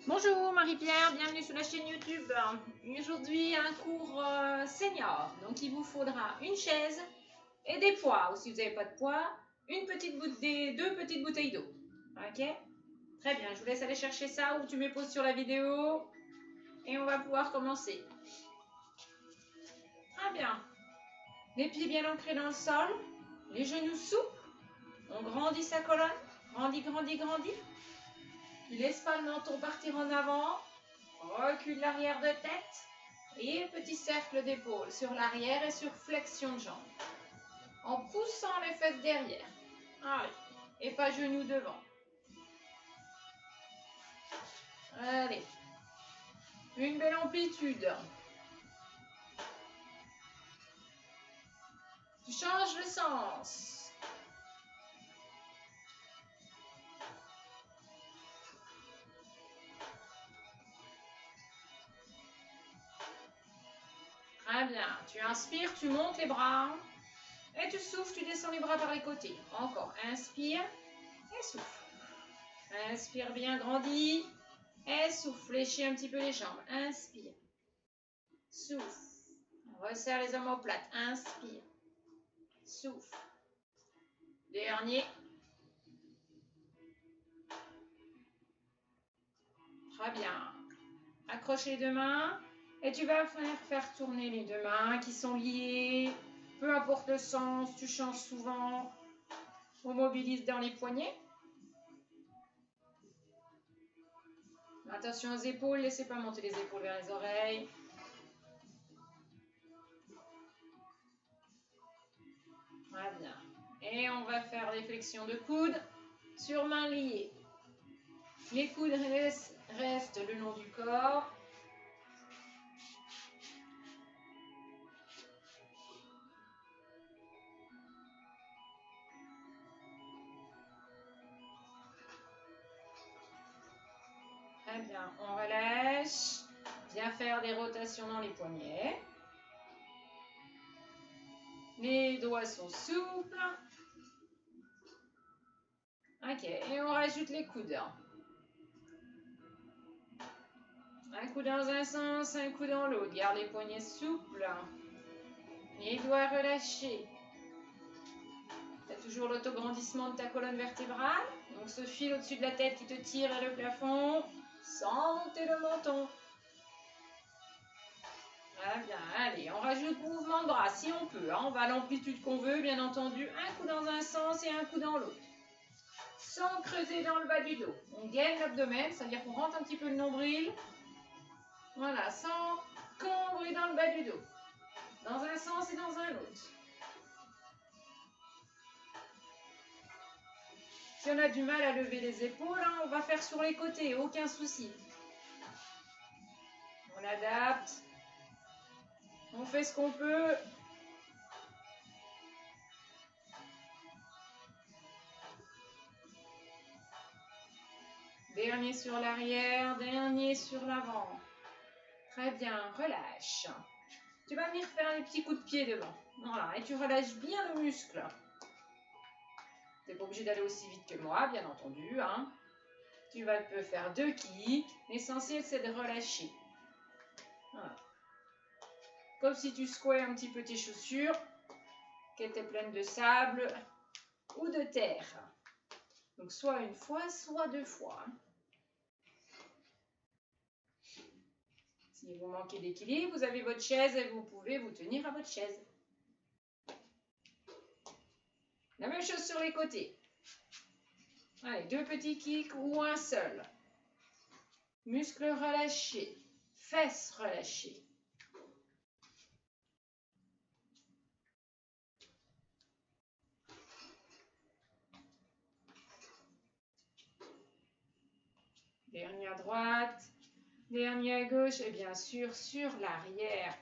Bonjour Marie-Pierre, bienvenue sur la chaîne YouTube. Aujourd'hui un cours senior, donc il vous faudra une chaise et des poids, ou si vous n'avez pas de poids, deux petites bouteilles d'eau. Ok? Très bien, je vous laisse aller chercher ça ou tu mets pause sur la vidéo et on va pouvoir commencer. Très bien. Les pieds bien ancrés dans le sol, les genoux souples, on grandit sa colonne, grandit. Laisse pas le menton partir en avant, recule l'arrière de tête et petit cercle d'épaule sur l'arrière et sur flexion de jambe. En poussant les fesses derrière. Allez, et pas genoux devant. Allez, une belle amplitude. Tu changes le sens. Très bien. Tu inspires, tu montes les bras. Et tu souffles, tu descends les bras par les côtés. Encore. Inspire et souffle. Inspire bien, grandis. Et souffle. Fléchis un petit peu les jambes. Inspire. Souffle. Resserre les omoplates. Inspire. Souffle. Dernier. Très bien. Accroche les deux mains. Et tu vas faire tourner les deux mains qui sont liées. Peu importe le sens, tu changes souvent. On mobilise dans les poignets. Attention aux épaules, laissez pas monter les épaules vers les oreilles. Très bien. Et on va faire des flexions de coudes sur mains liées. Les coudes restent le long du corps. Très bien, on relâche. Viens faire des rotations dans les poignets. Les doigts sont souples. Ok, et on rajoute les coudes. Un coup dans un sens, un coup dans l'autre. Garde les poignets souples. Les doigts relâchés. Tu as toujours l'autograndissement de ta colonne vertébrale. Donc ce fil au-dessus de la tête qui te tire vers le plafond sans monter le menton. Très bien, allez, on rajoute mouvement de bras si on peut. On va à l'amplitude qu'on veut, bien entendu. Un coup dans un sens et un coup dans l'autre. Sans creuser dans le bas du dos. On gaine l'abdomen, c'est-à-dire qu'on rentre un petit peu le nombril. Voilà, sans cambrer dans le bas du dos. Dans un sens et dans un autre. Si on a du mal à lever les épaules, on va faire sur les côtés, aucun souci. On adapte. On fait ce qu'on peut. Dernier sur l'arrière, dernier sur l'avant. Très bien, relâche. Tu vas venir faire les petits coups de pied devant. Voilà, et tu relâches bien le muscle. Tu n'es pas obligé d'aller aussi vite que moi, bien entendu. Hein. Tu peux faire 2 kicks. L'essentiel, c'est de relâcher. Voilà. Comme si tu secouais un petit peu tes chaussures, qu'elles étaient pleines de sable ou de terre. Donc, soit une fois, soit 2 fois. Si vous manquez d'équilibre, vous avez votre chaise et vous pouvez vous tenir à votre chaise. La même chose sur les côtés. Allez, 2 petits kicks ou un seul. Muscles relâchés. Fesses relâchées. Dernier à droite. Dernier à gauche. Et bien sûr, sur l'arrière.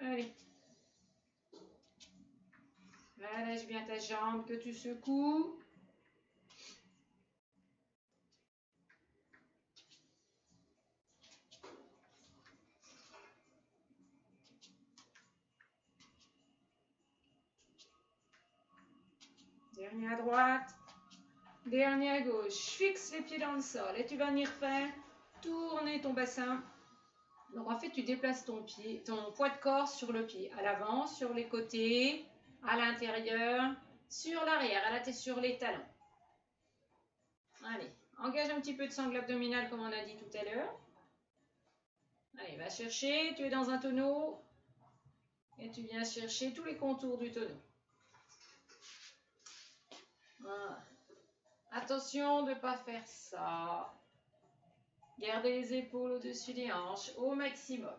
Allez. Relâche bien ta jambe que tu secoues. Dernier à droite. Dernier à gauche. Fixe les pieds dans le sol. Et tu vas venir faire tourner ton bassin. Donc en fait, tu déplaces ton poids de corps sur le pied, à l'avant, sur les côtés, à l'intérieur, sur l'arrière. Là, tu es sur les talons. Allez, engage un petit peu de sangle abdominale comme on a dit tout à l'heure. Allez, va chercher, tu es dans un tonneau et tu viens chercher tous les contours du tonneau. Voilà. Attention de ne pas faire ça. Gardez les épaules au-dessus des hanches au maximum.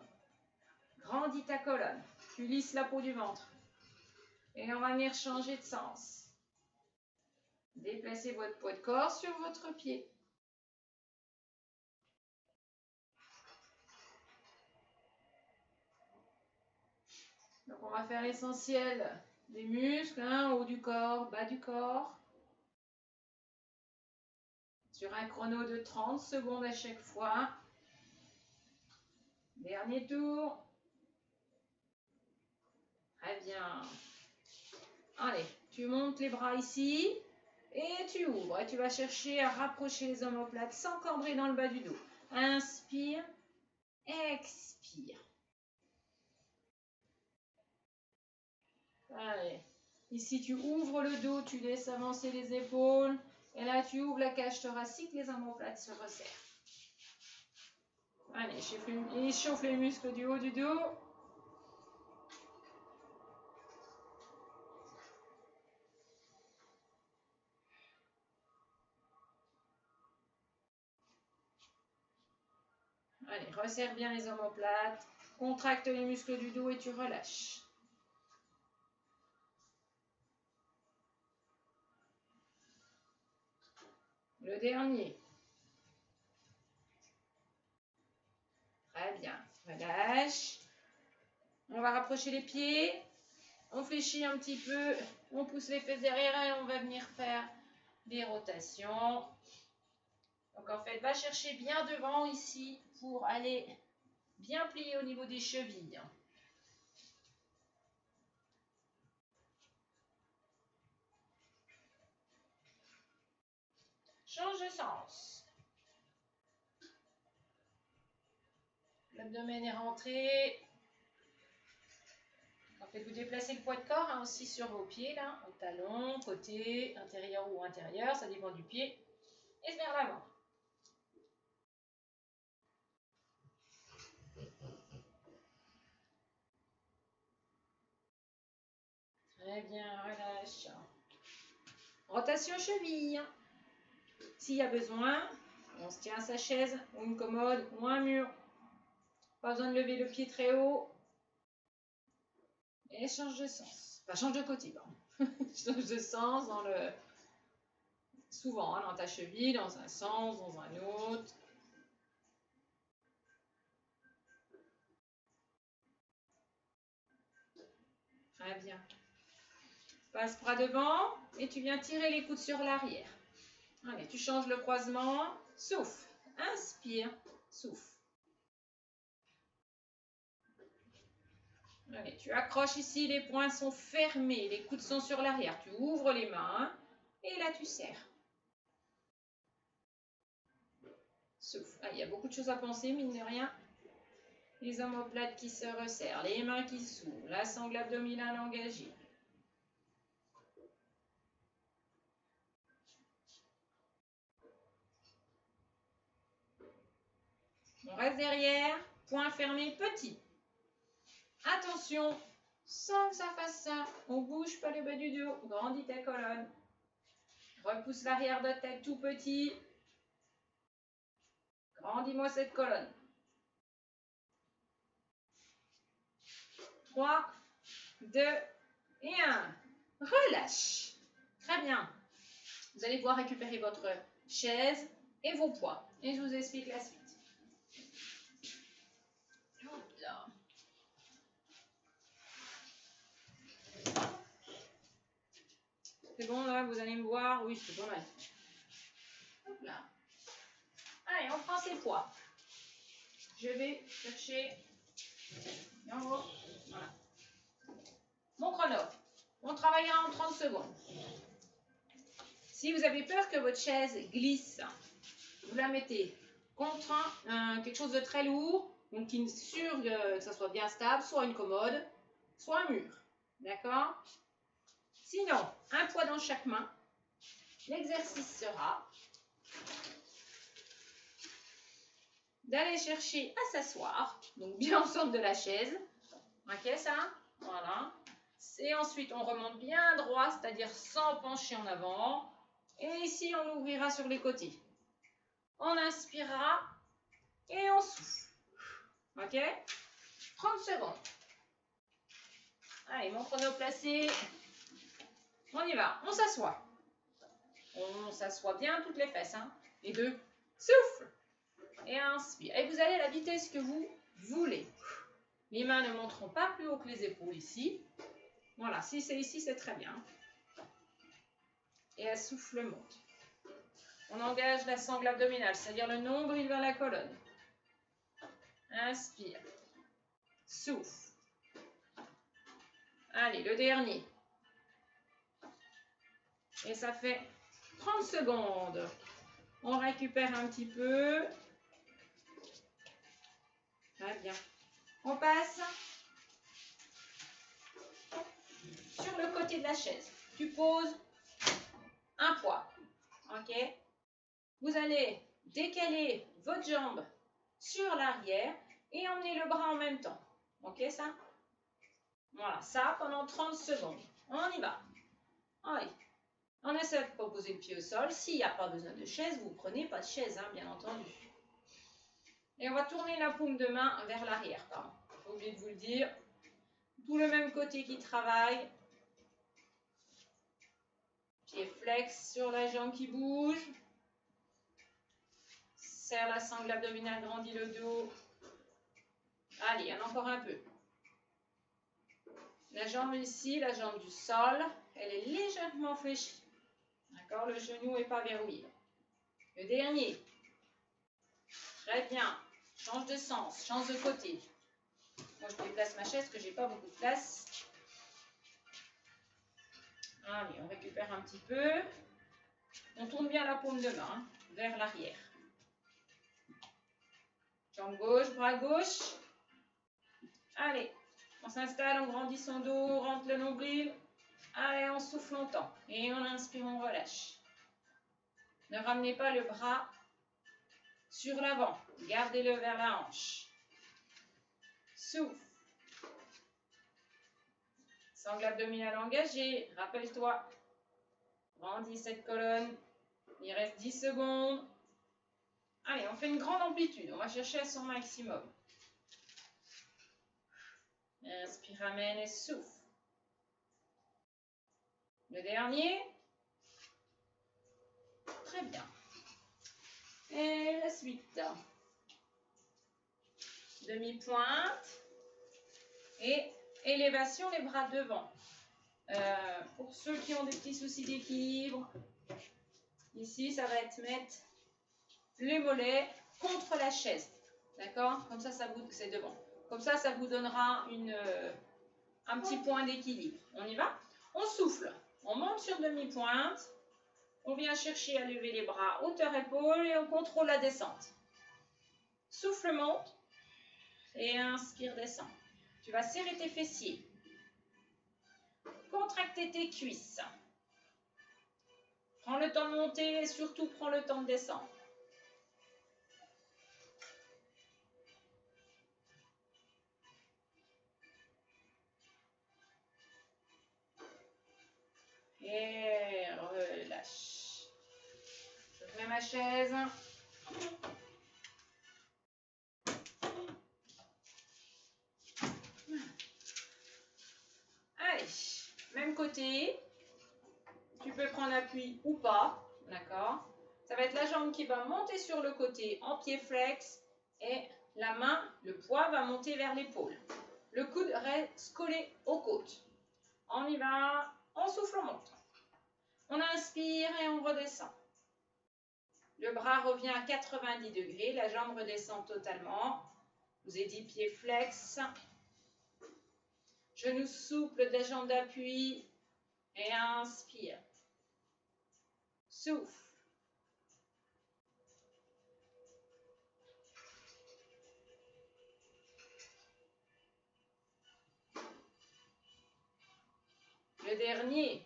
Grandis ta colonne. Tu lisses la peau du ventre. Et on va venir changer de sens. Déplacez votre poids de corps sur votre pied. Donc on va faire l'essentiel des muscles, haut du corps, bas du corps. Sur un chrono de 30 secondes à chaque fois. Dernier tour. Très bien. Allez, tu montes les bras ici et tu ouvres. Et tu vas chercher à rapprocher les omoplates sans cambrer dans le bas du dos. Inspire, expire. Allez. Ici, tu ouvres le dos, tu laisses avancer les épaules. Et là, tu ouvres la cage thoracique, les omoplates se resserrent. Allez, échauffe les muscles du haut du dos. Allez, resserre bien les omoplates. Contracte les muscles du dos et tu relâches. Le dernier. Très bien. Relâche. On va rapprocher les pieds. On fléchit un petit peu. On pousse les fesses derrière et on va venir faire des rotations. Donc en fait, va chercher bien devant ici pour aller bien plier au niveau des chevilles. Change de sens. L'abdomen est rentré. En fait, vous déplacez le poids de corps aussi sur vos pieds, là, au talon, côté, intérieur ou intérieur, ça dépend du pied, et vers l'avant. Très bien, relâche. Rotation cheville. S'il y a besoin, on se tient à sa chaise ou une commode ou un mur. Pas besoin de lever le pied très haut. Et change de sens. Enfin, change de côté, pardon. Change de sens dans le... Souvent, dans ta cheville, dans un sens, dans un autre. Très bien. Passe bras devant et tu viens tirer les coudes sur l'arrière. Allez, tu changes le croisement. Souffle. Inspire. Souffle. Allez, tu accroches ici, les poings sont fermés, les coudes sont sur l'arrière. Tu ouvres les mains et là tu serres. Souffle. Ah, il y a beaucoup de choses à penser, mine de rien. Les omoplates qui se resserrent, les mains qui s'ouvrent, la sangle abdominale engagée. On reste derrière, poings fermés, petit. Attention, sans que ça fasse ça, on bouge pas le bas du dos, grandis ta colonne. Repousse l'arrière de tête tout petit. Grandis-moi cette colonne. 3, 2 et 1. Relâche. Très bien. Vous allez pouvoir récupérer votre chaise et vos poids. Et je vous explique la suite. Là. C'est bon là, vous allez me voir. Oui, c'est pas mal. Hop là. Allez, on prend ses poids. Je vais chercher en haut. Voilà. Mon chrono. On travaillera en 30 secondes. Si vous avez peur que votre chaise glisse, vous la mettez contre quelque chose de très lourd, donc qui assure que ça soit bien stable, soit une commode, soit un mur. D'accord? Sinon, un poids dans chaque main. L'exercice sera d'aller chercher à s'asseoir, donc bien au centre de la chaise. Ok, ça? Voilà. Et ensuite, on remonte bien droit, c'est-à-dire sans pencher en avant. Et ici, on l'ouvrira sur les côtés. On inspirera et on souffle. Ok? 30 secondes. Allez, mon chrono placé. On y va. On s'assoit. On s'assoit bien toutes les fesses. Hein. Les deux. Souffle. Et inspire. Et vous allez à la vitesse que vous voulez. Les mains ne monteront pas plus haut que les épaules ici. Voilà, si c'est ici, c'est très bien. Et elle souffle monte. On engage la sangle abdominale, c'est-à-dire le nombril vers la colonne. Inspire. Souffle. Allez, le dernier. Et ça fait 30 secondes. On récupère un petit peu. Très bien. On passe sur le côté de la chaise. Tu poses un poids. Ok? Vous allez décaler votre jambe sur l'arrière et emmener le bras en même temps. Ok, ça? Voilà, ça pendant 30 secondes. On y va. Allez. On essaie de ne pas poser le pied au sol. S'il n'y a pas besoin de chaise, vous ne prenez pas de chaise, hein, bien entendu. Et on va tourner la paume de main vers l'arrière. Pardon. J'ai oublié de vous le dire. Tout le même côté qui travaille. Pied flex sur la jambe qui bouge. Serre la sangle abdominale, grandit le dos. Allez, encore un peu. La jambe ici, la jambe du sol, elle est légèrement fléchie. D'accord? Le genou n'est pas verrouillé. Le dernier. Très bien. Change de sens, change de côté. Moi, je déplace ma chaise parce que j'ai pas beaucoup de place. Allez, on récupère un petit peu. On tourne bien la paume de main vers l'arrière. Jambe gauche, bras gauche. Allez, on s'installe, on grandit son dos, on rentre le nombril. Allez, on souffle longtemps. Et on inspire, on relâche. Ne ramenez pas le bras sur l'avant. Gardez-le vers la hanche. Souffle. Sangle abdominale engagée. Rappelle-toi. Grandis cette colonne. Il reste 10 secondes. Allez, on fait une grande amplitude. On va chercher à son maximum. Inspire, ramène et souffle. Le dernier. Très bien. Et la suite. Demi-pointe. Et élévation, les bras devant. Pour ceux qui ont des petits soucis d'équilibre, ici, ça va être mettre les mollets contre la chaise. D'accord? Comme ça, c'est devant. Comme ça, ça vous donnera un petit point d'équilibre. On y va? On souffle. On monte sur demi-pointe. On vient chercher à lever les bras hauteur épaule et on contrôle la descente. Souffle, monte. Et inspire, descend. Tu vas serrer tes fessiers. Contracter tes cuisses. Prends le temps de monter et surtout prends le temps de descendre. Et relâche. Je mets ma chaise. Allez, même côté. Tu peux prendre appui ou pas, d'accord? Ça va être la jambe qui va monter sur le côté en pied flex et la main, le poids va monter vers l'épaule. Le coude reste collé aux côtes. On y va, on souffle, on monte. On inspire et on redescend. Le bras revient à 90 degrés, la jambe redescend totalement. Je vous ai dit pied flex. Genou souple de la jambe d'appui et inspire. Souffle. dernier.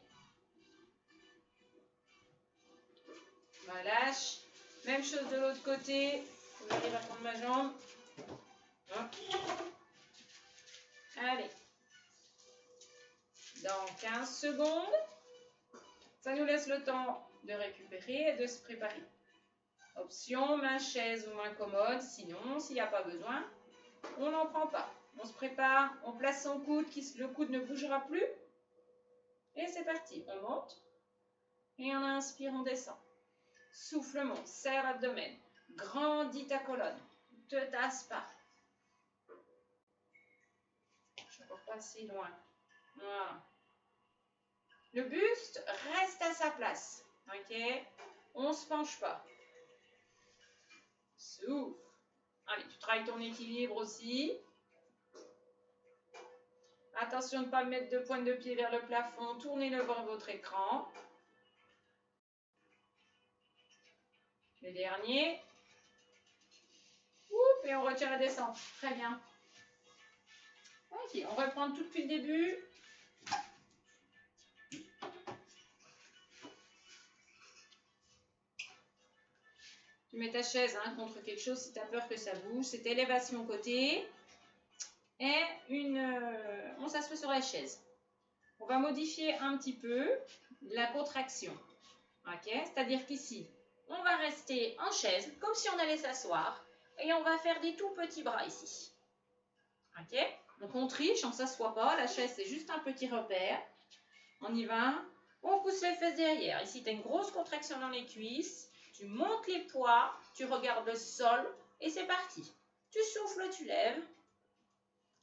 Relâche. Même chose de l'autre côté. J'arrive à prendre ma jambe. Hop. Allez. Dans 15 secondes. Ça nous laisse le temps de récupérer et de se préparer. Option, main chaise ou main commode. Sinon, s'il n'y a pas besoin, on n'en prend pas. On se prépare, on place son coude, le coude ne bougera plus. Et c'est parti. On monte. Et on inspire, on descend. Souffle, monte, serre l'abdomen. Grandis ta colonne. Ne te tasse pas. Je ne cours pas si loin. Voilà. Le buste reste à sa place. Ok? On ne se penche pas. Souffle. Allez, tu travailles ton équilibre aussi. Attention de ne pas mettre de pointe de pied vers le plafond. Tournez-le vers votre écran. Le dernier. Oups, et on retire la descente. Très bien. Ok, on reprend tout depuis le début. Tu mets ta chaise contre quelque chose si tu as peur que ça bouge. C'est élévation côté. Et on s'assoit sur la chaise. On va modifier un petit peu la contraction. Ok? C'est-à-dire qu'ici, on va rester en chaise, comme si on allait s'asseoir. Et on va faire des tout petits bras ici. Ok? Donc on triche, on ne s'assoit pas. La chaise, c'est juste un petit repère. On y va. On pousse les fesses derrière. Ici, tu as une grosse contraction dans les cuisses. Tu montes les poids, tu regardes le sol et c'est parti. Tu souffles, tu lèves.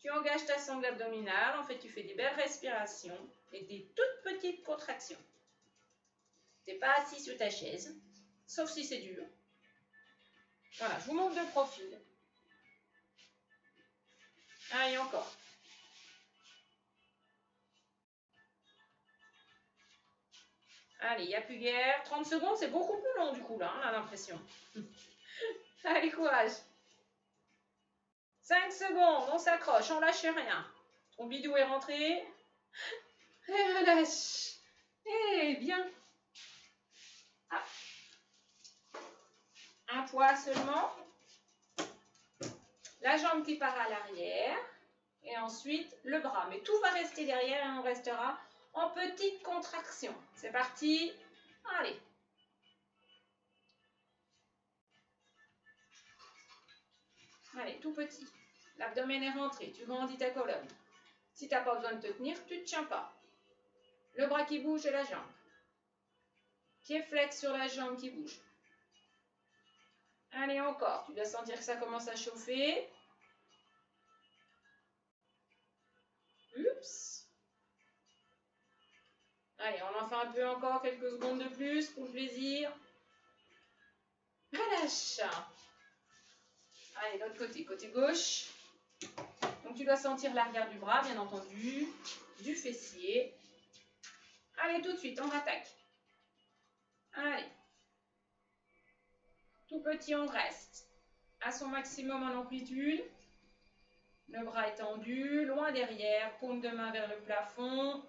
Tu engages ta sangle abdominale. En fait, tu fais des belles respirations et des toutes petites contractions. Tu n'es pas assis sur ta chaise, sauf si c'est dur. Voilà, je vous montre de profil. Allez, encore. Allez, il n'y a plus guère. 30 secondes, c'est beaucoup plus long du coup, là, on a l'impression. Allez, courage. 5 secondes, on s'accroche, on lâche rien. Ton bidou est rentré. Et relâche. Et bien. Ah. Un poids seulement. La jambe qui part à l'arrière. Et ensuite, le bras. Mais tout va rester derrière et on restera en petite contraction. C'est parti. Allez. Allez, tout petit. L'abdomen est rentré. Tu grandis ta colonne. Si tu n'as pas besoin de te tenir, tu ne te tiens pas. Le bras qui bouge et la jambe. Pied flex sur la jambe qui bouge. Allez, encore. Tu dois sentir que ça commence à chauffer. Oups. Allez, on en fait un peu encore, quelques secondes de plus pour le plaisir. Relâche. Allez, l'autre côté, côté gauche. Donc, tu dois sentir l'arrière du bras, bien entendu, du fessier. Allez, tout de suite, on attaque. Allez. Tout petit, on reste. À son maximum en amplitude. Le bras est tendu, loin derrière, paume de main vers le plafond.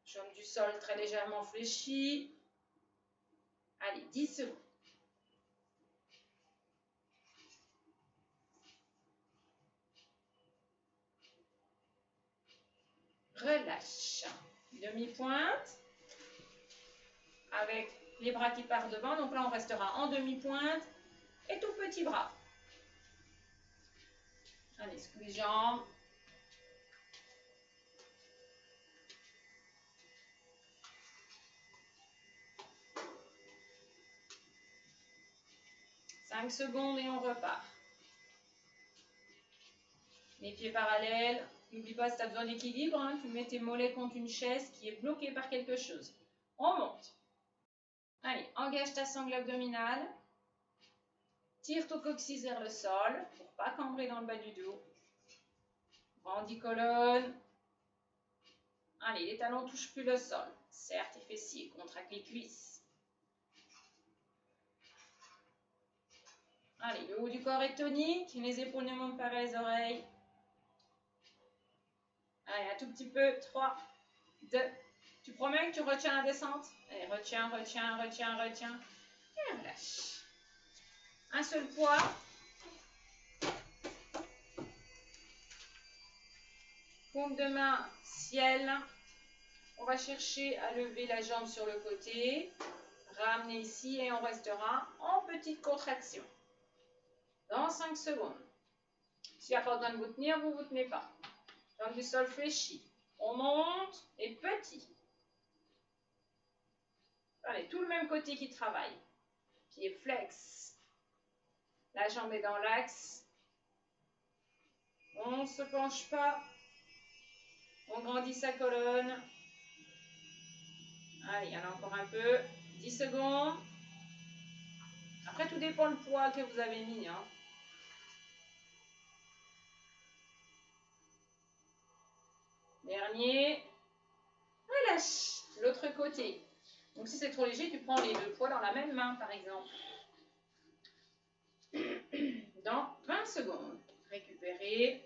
Jambe du sol très légèrement fléchie. Allez, 10 secondes. Relâche. Demi-pointe. Avec les bras qui partent devant. Donc là, on restera en demi-pointe. Et tout petit bras. Allez, squeeze les jambes. Cinq secondes et on repart. Les pieds parallèles. N'oublie pas, si tu as besoin d'équilibre, tu mets tes mollets contre une chaise qui est bloquée par quelque chose. On monte. Allez, engage ta sangle abdominale. Tire ton coccyx vers le sol pour ne pas cambrer dans le bas du dos. Grandis colonne. Allez, les talons ne touchent plus le sol. Serre tes fessiers, contracte les cuisses. Allez, le haut du corps est tonique. Les épaules ne montent pas vers les oreilles. Allez, un tout petit peu. 3, 2. Tu promets que tu retiens la descente? Allez, retiens, retiens, retiens, retiens. Et on lâche. Un seul poids. Paume de main, ciel. On va chercher à lever la jambe sur le côté. Ramener ici et on restera en petite contraction. Dans 5 secondes. S'il n'y a pas besoin de vous tenir, vous ne vous tenez pas. Jambe du sol fléchie. On monte et petit. Allez, tout le même côté qui travaille. Pied flex. La jambe est dans l'axe. On ne se penche pas. On grandit sa colonne. Allez, il y en a encore un peu. 10 secondes. Après, tout dépend le poids que vous avez mis. Hein. Dernier. Relâche. L'autre côté. Donc, si c'est trop léger, tu prends les deux poids dans la même main, par exemple. Dans 20 secondes. Récupérer.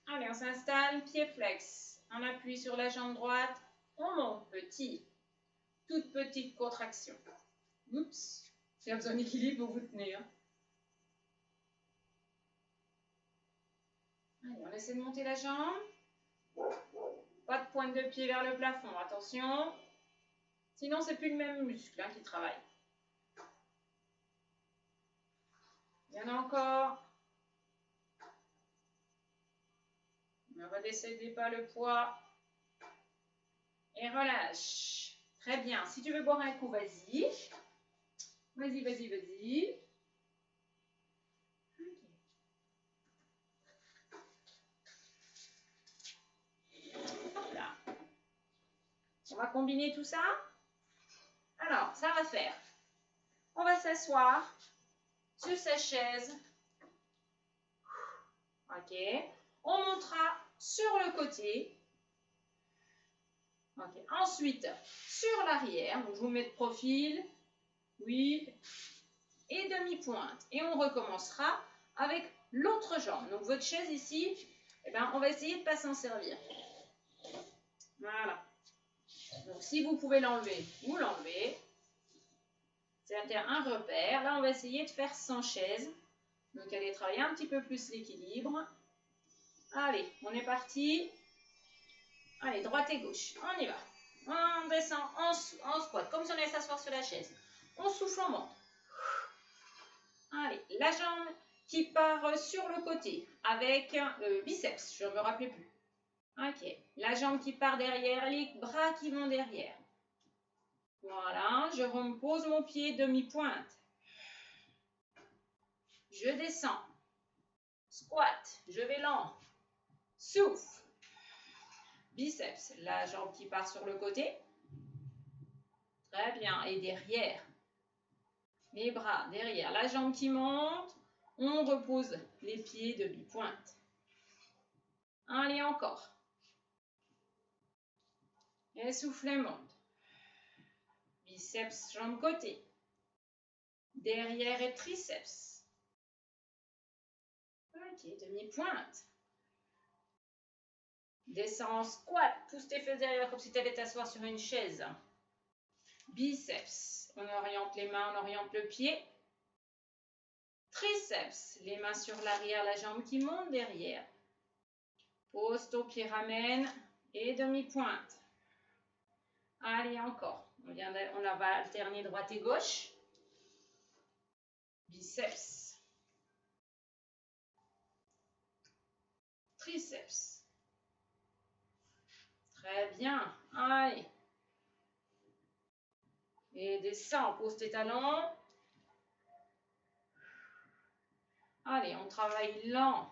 Allez, on s'installe, pied flex. On appuie sur la jambe droite. On monte petit. Toute petite contraction. Oups. S'il y a besoin d'équilibre, vous vous tenez. Hein. Allez, on essaie de monter la jambe. Pas de pointe de pied vers le plafond. Attention. Sinon, c'est plus le même muscle qui travaille. Il y en a encore. Ne redescendez pas le poids. Et relâche. Très bien. Si tu veux boire un coup, vas-y. Vas-y, vas-y, vas-y. Hop là. On va combiner tout ça. Alors, ça va faire. On va s'asseoir sur sa chaise. Ok. On montera sur le côté. Ok. Ensuite, sur l'arrière. Donc, je vous mets de profil. Oui. Et demi-pointe. Et on recommencera avec l'autre jambe. Donc, votre chaise ici, eh ben, on va essayer de ne pas s'en servir. Voilà. Donc, si vous pouvez l'enlever, vous l'enlevez. C'est un repère. Là, on va essayer de faire sans chaise. Donc, allez travailler un petit peu plus l'équilibre. Allez, on est parti. Allez, droite et gauche. On y va. On descend en squat, comme si on allait s'asseoir sur la chaise. On souffle, on monte. Allez, la jambe qui part sur le côté avec biceps, je ne me rappelais plus. Ok, la jambe qui part derrière, les bras qui vont derrière. Voilà, je repose mon pied demi-pointe. Je descends. Squat, je vais lent. Souffle. Biceps, la jambe qui part sur le côté. Très bien, et derrière. Les bras derrière, la jambe qui monte. On repose les pieds demi-pointe. Allez, encore. Et soufflez, monte. Biceps, jambe côté. Derrière et triceps. Ok, demi-pointe. Descends, squat. Pousse tes fesses derrière comme si tu allais t'asseoir sur une chaise. Biceps. On oriente les mains, on oriente le pied. Triceps. Les mains sur l'arrière, la jambe qui monte derrière. Pose ton pied, ramène. Et demi-pointe. Allez, encore. On va alterner droite et gauche. Biceps. Triceps. Très bien. Allez. Et descends, pose tes talons. Allez, on travaille lent.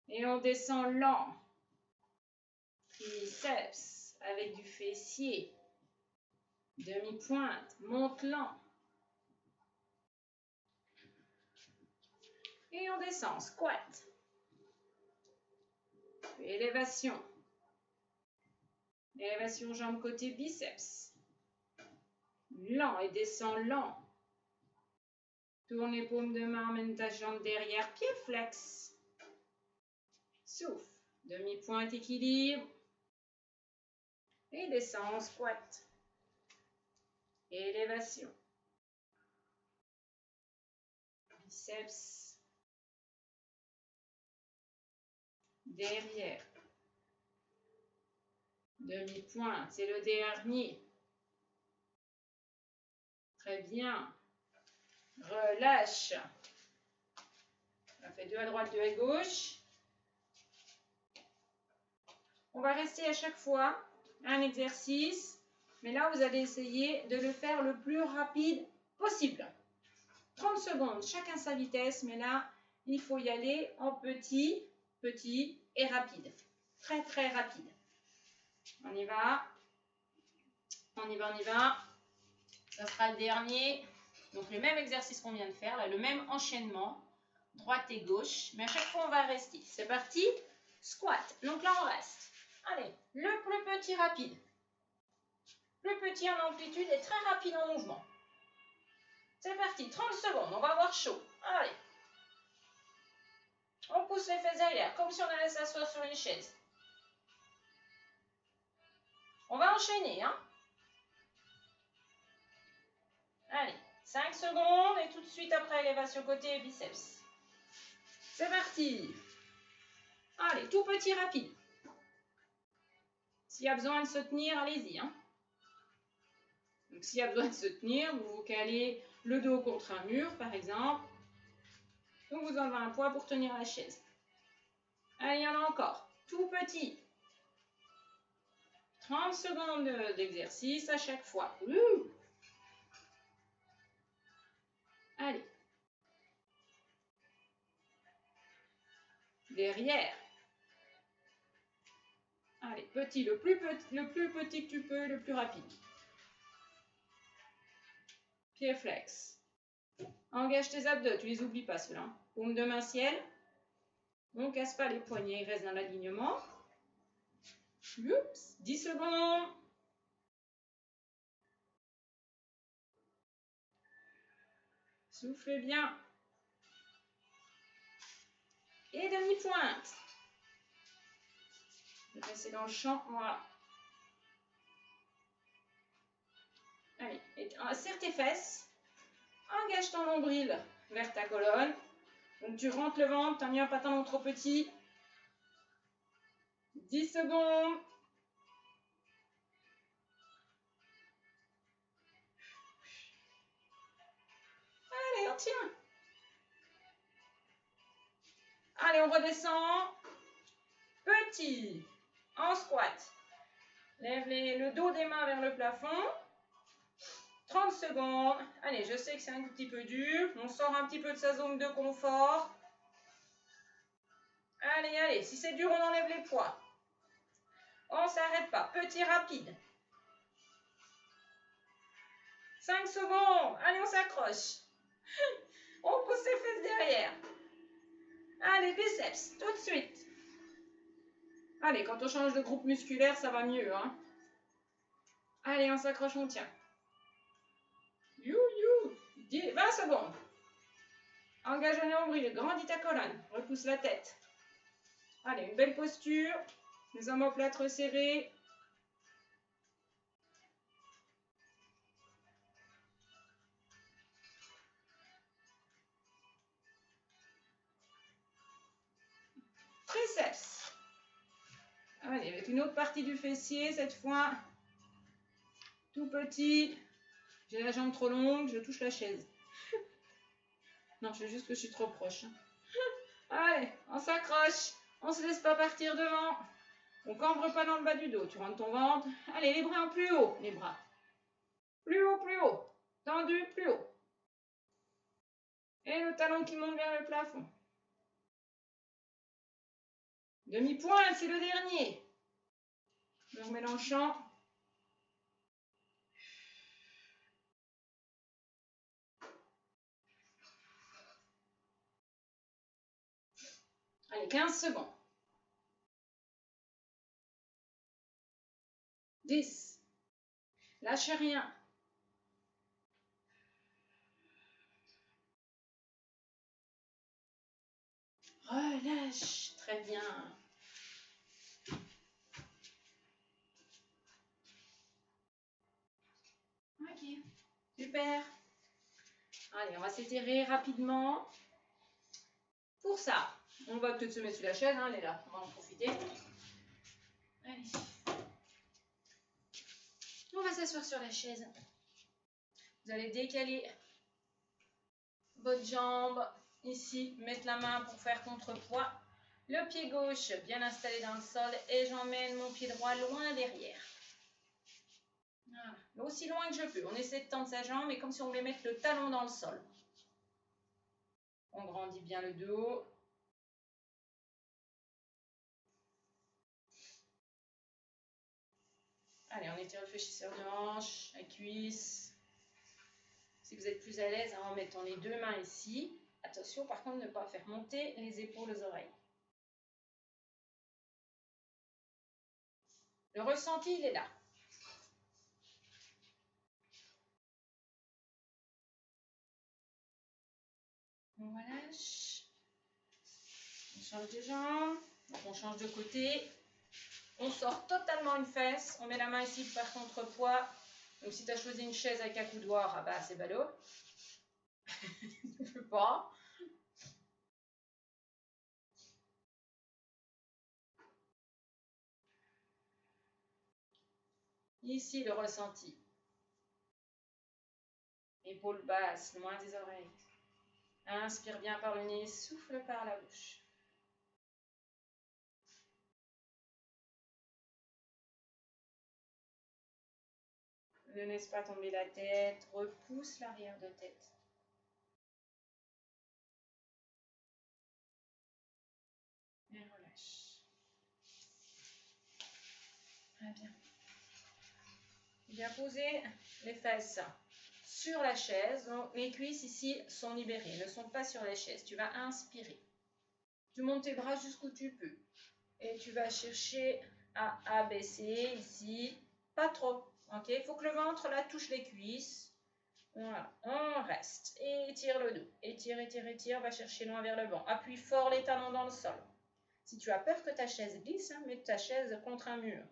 Et on descend lent. Triceps avec du fessier. Demi-pointe, monte lent. Et on descend, squat. Élévation. Élévation jambe côté biceps. Lent et descend lent. Tourne les paumes de main, mène ta jambe derrière, pied flex. Souffle. Demi-pointe équilibre. Et descend en squat. Élévation. Biceps. Derrière. Demi-pointe, c'est le dernier. Très bien. Relâche. On fait 2 à droite, 2 à gauche. On va rester à chaque fois un exercice, mais là, vous allez essayer de le faire le plus rapide possible. 30 secondes, chacun sa vitesse, mais là, il faut y aller en petit, petit et rapide. Très, très rapide. On y va. On y va, on y va. Ça sera le dernier. Donc, le même exercice qu'on vient de faire, là, le même enchaînement, droite et gauche, mais à chaque fois, on va rester. C'est parti. Squat. Donc là, on reste. Allez, le plus petit rapide. Plus petit en amplitude et très rapide en mouvement. C'est parti, 30 secondes, on va avoir chaud. Allez. On pousse les fesses derrière, comme si on allait s'asseoir sur une chaise. On va enchaîner, hein. Allez, 5 secondes et tout de suite après élévation côté biceps. C'est parti. Allez, tout petit rapide. S'il y a besoin de se tenir, allez-y, hein. Donc, s'il y a besoin de se tenir, vous vous calez le dos contre un mur, par exemple. Donc, vous enlevez un poids pour tenir la chaise. Allez, il y en a encore. Tout petit. 30 secondes d'exercice à chaque fois. Allez. Derrière. Allez, petit, le plus petit que tu peux, le plus rapide. Pied flex. Engage tes abdos, tu les oublies pas ceux-là. Paume de main ciel. On ne casse pas les poignets, ils restent dans l'alignement. 10 secondes. Soufflez bien. Et demi-pointe. Je vais passer dans le champ, voilà. Allez, serre tes fesses. Engage ton nombril vers ta colonne. Donc tu rentres le ventre, tu as mis un pantalon trop petit. 10 secondes. Allez, on tient. Allez, on redescend. Petit. En squat. Lève le dos des mains vers le plafond. 30 secondes. Allez, je sais que c'est un petit peu dur. On sort un petit peu de sa zone de confort. Allez, allez. Si c'est dur, on enlève les poids. On ne s'arrête pas. Petit, rapide. 5 secondes. Allez, on s'accroche. On pousse ses fesses derrière. Allez, biceps, tout de suite. Allez, quand on change de groupe musculaire, ça va mieux, hein. Allez, on s'accroche, on tient. 20 secondes. Engage le nombril, grandis ta colonne. Repousse la tête. Allez, une belle posture. Les omoplates resserrés. Triceps. Allez, avec une autre partie du fessier, cette fois. Tout petit. J'ai la jambe trop longue, je touche la chaise. Non, je sais juste que je suis trop proche. Allez, on s'accroche. On se laisse pas partir devant. On cambre pas dans le bas du dos. Tu rentres ton ventre. Allez, les bras en plus haut. Les bras. Plus haut, plus haut. Tendu, plus haut. Et le talon qui monte vers le plafond. Demi-pointe, c'est le dernier. Je remets dans le champ. Allez, 15 secondes. 10. Lâche rien. Relâche. Très bien. Ok. Super. Allez, on va s'étirer rapidement. Pour ça, on va peut-être se mettre sur la chaise, hein, elle est là, on va en profiter. Allez. On va s'asseoir sur la chaise. Vous allez décaler votre jambe ici, mettre la main pour faire contrepoids. Le pied gauche bien installé dans le sol et j'emmène mon pied droit loin derrière. Voilà. Aussi loin que je peux. On essaie de tendre sa jambe, mais comme si on voulait mettre le talon dans le sol. On grandit bien le dos. Allez, on étire le fléchisseur de hanche, la cuisse. Si vous êtes plus à l'aise, en mettant les deux mains ici. Attention, par contre, ne pas faire monter les épaules aux oreilles. Le ressenti, il est là. On relâche. On change de jambe. On change de côté. On sort totalement une fesse. On met la main ici pour faire contrepoids. Donc si tu as choisi une chaise avec un coudoir, ah bah c'est ballot. Je peux pas. Ici le ressenti. Épaules basses, loin des oreilles. Inspire bien par le nez, souffle par la bouche. Ne laisse pas tomber la tête, repousse l'arrière de tête. Et relâche. Très bien. Bien poser les fesses sur la chaise. Donc les cuisses ici sont libérées, ne sont pas sur la chaise. Tu vas inspirer. Tu montes tes bras jusqu'où tu peux. Et tu vas chercher à abaisser ici. Pas trop. Ok, il faut que le ventre là touche les cuisses. Voilà, on reste. Étire le dos. Étire, étire, étire. Va chercher loin vers le banc. Appuie fort les talons dans le sol. Si tu as peur que ta chaise glisse, mets ta chaise contre un mur.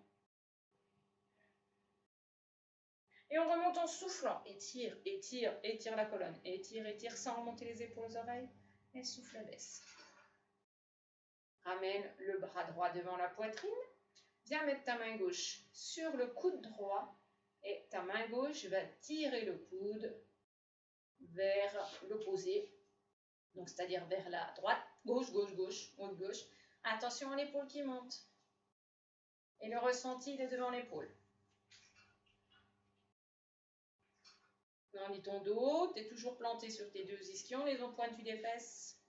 Et on remonte en soufflant. Étire, étire, étire la colonne. Étire, étire sans remonter les épaules aux oreilles. Et souffle, baisse. Ramène le bras droit devant la poitrine. Viens mettre ta main gauche sur le coude droit. Et ta main gauche va tirer le coude vers l'opposé. Donc, c'est-à-dire vers la droite. Gauche, gauche, gauche, haute, gauche. Attention à l'épaule qui monte. Et le ressenti, il est devant l'épaule. Grandis ton dos, tu es toujours planté sur tes deux ischions, les os pointus des fesses.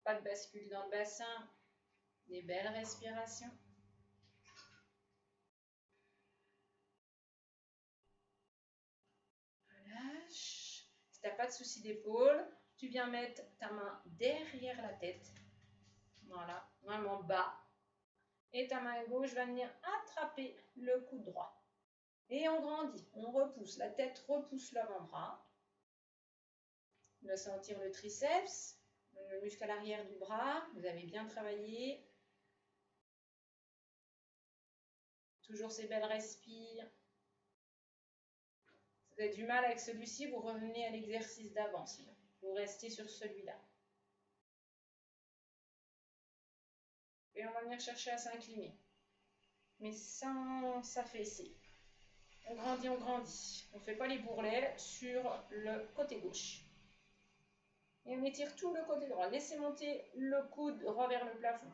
Pas de bascule dans le bassin. Des belles respirations. Relâche. Si tu n'as pas de souci d'épaule, tu viens mettre ta main derrière la tête. Voilà, vraiment bas. Et ta main gauche va venir attraper le coude droit. Et on grandit, on repousse, la tête repousse l'avant-bras. On va sentir le triceps, le muscle à l'arrière du bras. Vous avez bien travaillé. Toujours ces belles respires. Si vous avez du mal avec celui-ci, vous revenez à l'exercice d'avant. Sinon, vous restez sur celui-là. Et on va venir chercher à s'incliner. Mais sans s'affaisser. On grandit, on grandit. On ne fait pas les bourrelets sur le côté gauche. Et on étire tout le côté droit. Laissez monter le coude droit vers le plafond.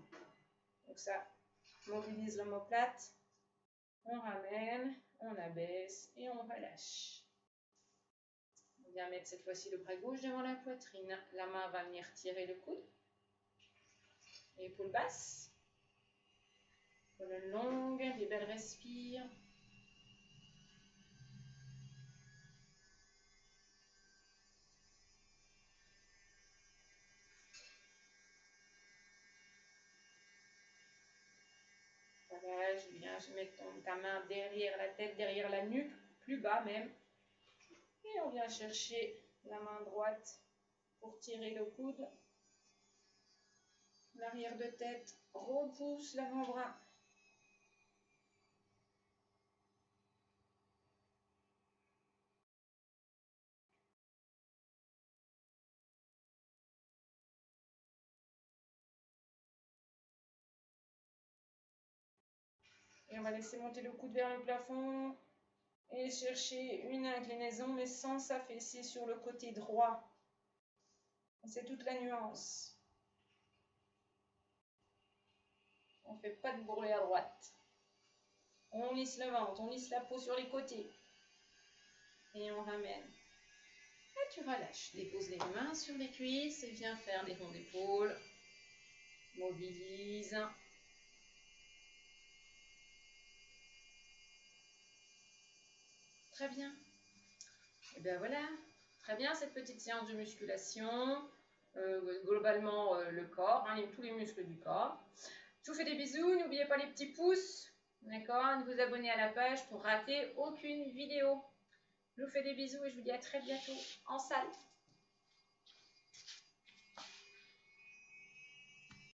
Donc ça mobilise l'omoplate. On ramène, on abaisse et on relâche. On vient mettre cette fois-ci le bras gauche devant la poitrine. La main va venir tirer le coude. Épaule basse. Colonne longue, des belles respires. Relâche, relâche bien. Je mets ta main derrière la tête, derrière la nuque, plus bas même. Et on vient chercher la main droite pour tirer le coude. L'arrière de tête, repousse l'avant-bras. Et on va laisser monter le coude vers le plafond et chercher une inclinaison, mais sans s'affaisser sur le côté droit. C'est toute la nuance. On ne fait pas de bourrelet à droite. On lisse le ventre, on lisse la peau sur les côtés. Et on ramène. Et tu relâches. Dépose les mains sur les cuisses et viens faire des ronds d'épaule. Mobilise. Très bien. Et bien voilà. Très bien cette petite séance de musculation. Globalement le corps, hein, tous les muscles du corps. Je vous fais des bisous. N'oubliez pas les petits pouces. D'accord, de vous abonner à la page pour rater aucune vidéo. Je vous fais des bisous et je vous dis à très bientôt en salle.